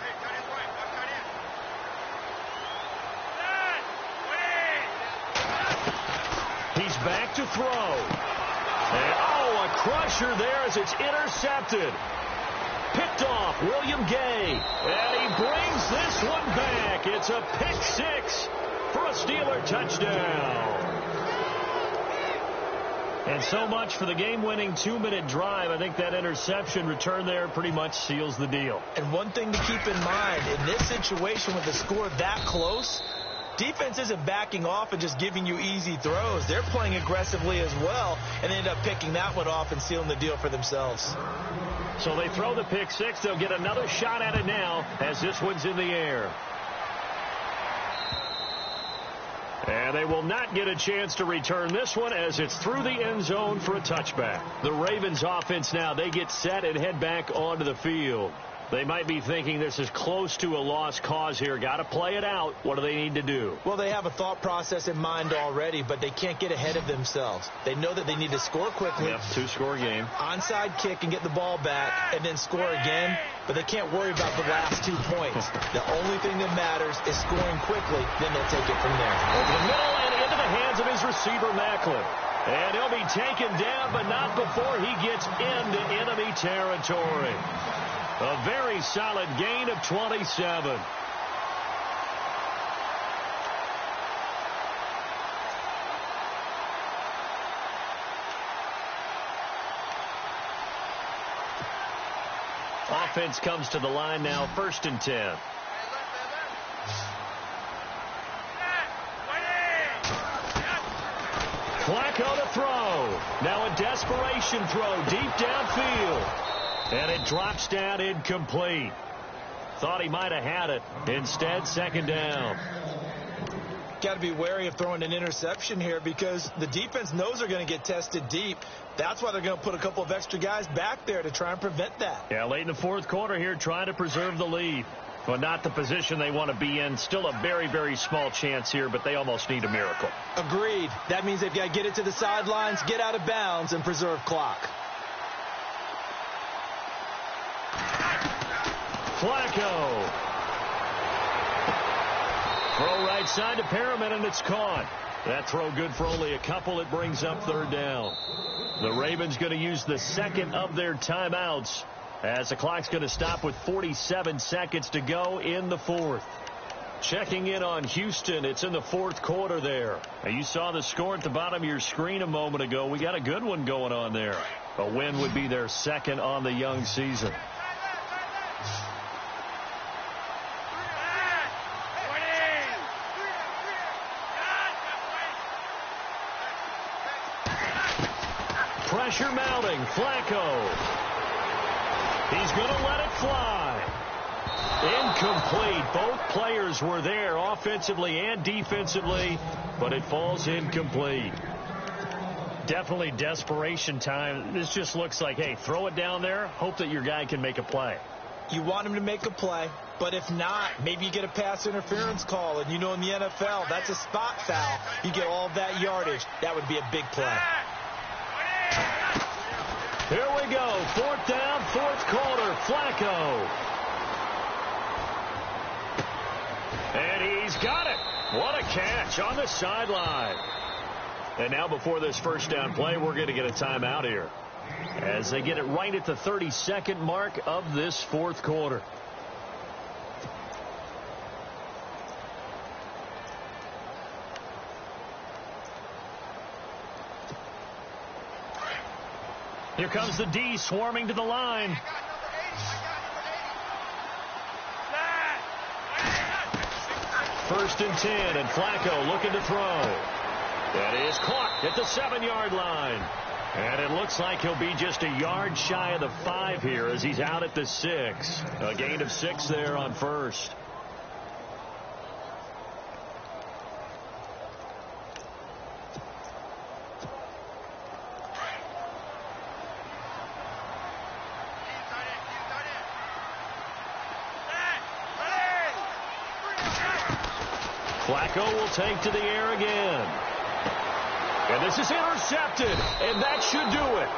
He's back to throw. And, a crusher there as it's intercepted. Picked off William Gay. And he brings this one back. It's a pick 6 for a Steeler touchdown. And so much for the game-winning 2-minute drive. I think that interception return there pretty much seals the deal. And one thing to keep in mind, in this situation with the score that close, defense isn't backing off and just giving you easy throws. They're playing aggressively as well, and they end up picking that one off and sealing the deal for themselves. So they throw the pick 6. They'll get another shot at it now as this one's in the air. And they will not get a chance to return this one as it's through the end zone for a touchback. The Ravens offense now, they get set and head back onto the field. They might be thinking this is close to a lost cause here. Got to play it out. What do they need to do? Well, they have a thought process in mind already, but they can't get ahead of themselves. They know that they need to score quickly. Yep, 2-score game. Onside kick and get the ball back and then score again, but they can't worry about the last 2 points. The only thing that matters is scoring quickly, then they'll take it from there. Over the middle and into the hands of his receiver, Macklin. And he'll be taken down, but not before he gets into enemy territory. A very solid gain of 27. Offense comes to the line now, 1st and 10. Flacco to throw. Now a desperation throw deep downfield. And it drops down incomplete. Thought he might have had it. Instead, 2nd down. Got to be wary of throwing an interception here because the defense knows they're going to get tested deep. That's why they're going to put a couple of extra guys back there to try and prevent that. Yeah, late in the 4th quarter here, trying to preserve the lead. But not the position they want to be in. Still a very, very small chance here, but they almost need a miracle. Agreed. That means they've got to get it to the sidelines, get out of bounds, and preserve clock. Flacco. Throw right side to Perriman, and it's caught. That throw good for only a couple. It brings up 3rd down. The Ravens going to use the 2nd of their timeouts as the clock's going to stop with 47 seconds to go in the 4th. Checking in on Houston. It's in the 4th quarter there. Now, you saw the score at the bottom of your screen a moment ago. We got a good one going on there. A win would be their 2nd on the young season. Pressure mounting. Flacco. He's going to let it fly. Incomplete. Both players were there offensively and defensively, but it falls incomplete. Definitely desperation time. This just looks like, hey, throw it down there, hope that your guy can make a play. You want him to make a play, but if not, maybe you get a pass interference call, and you know in the NFL, that's a spot foul. You get all that yardage. That would be a big play. Here we go. 4th down, 4th quarter. Flacco. And he's got it. What a catch on the sideline. And now before this first down play, we're going to get a timeout here, as they get it right at the 32nd mark of this 4th quarter. Here comes the D swarming to the line. 1st and 10, and Flacco looking to throw. That is caught at the 7-yard line. And it looks like he'll be just a yard shy of the 5 here as he's out at the 6. A gain of 6 there on 1st. Flacco will take to the air again. And this is intercepted, and that should do it.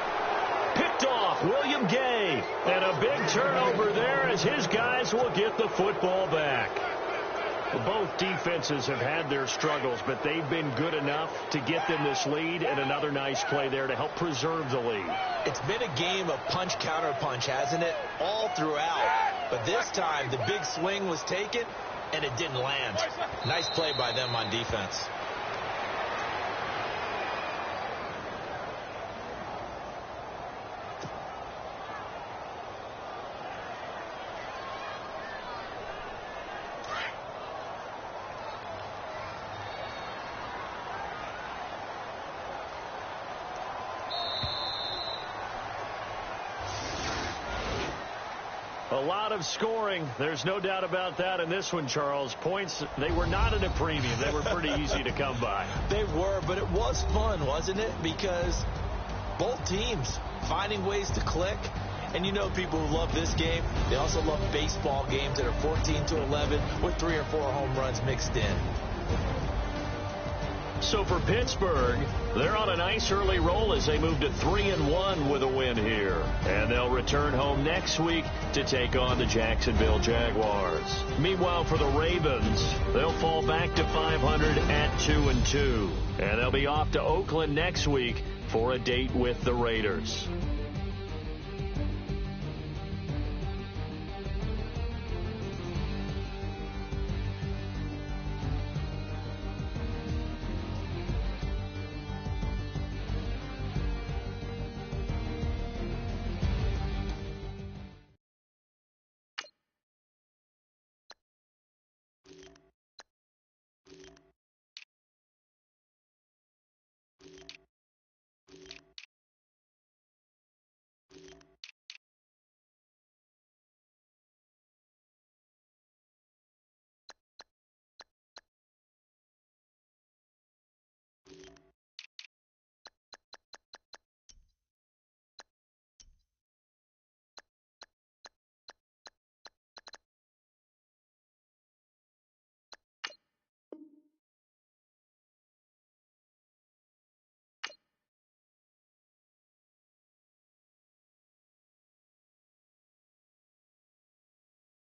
Picked off, William Gay. And a big turnover there as his guys will get the football back. Both defenses have had their struggles, but they've been good enough to get them this lead, and another nice play there to help preserve the lead. It's been a game of punch-counter-punch, hasn't it? All throughout. But this time, the big swing was taken, and it didn't land. Nice play by them on defense. A lot of scoring. There's no doubt about that in this one, Charles. Points, they were not at a premium. They were pretty easy to come by. They were, but it was fun, wasn't it? Because both teams finding ways to click. And you know people who love this game, they also love baseball games that are 14-11 with 3 or 4 home runs mixed in. So for Pittsburgh, they're on a nice early roll as they move to 3-1 with a win here. And they'll return home next week to take on the Jacksonville Jaguars. Meanwhile, for the Ravens, they'll fall back to 500 at 2-2. And they'll be off to Oakland next week for a date with the Raiders.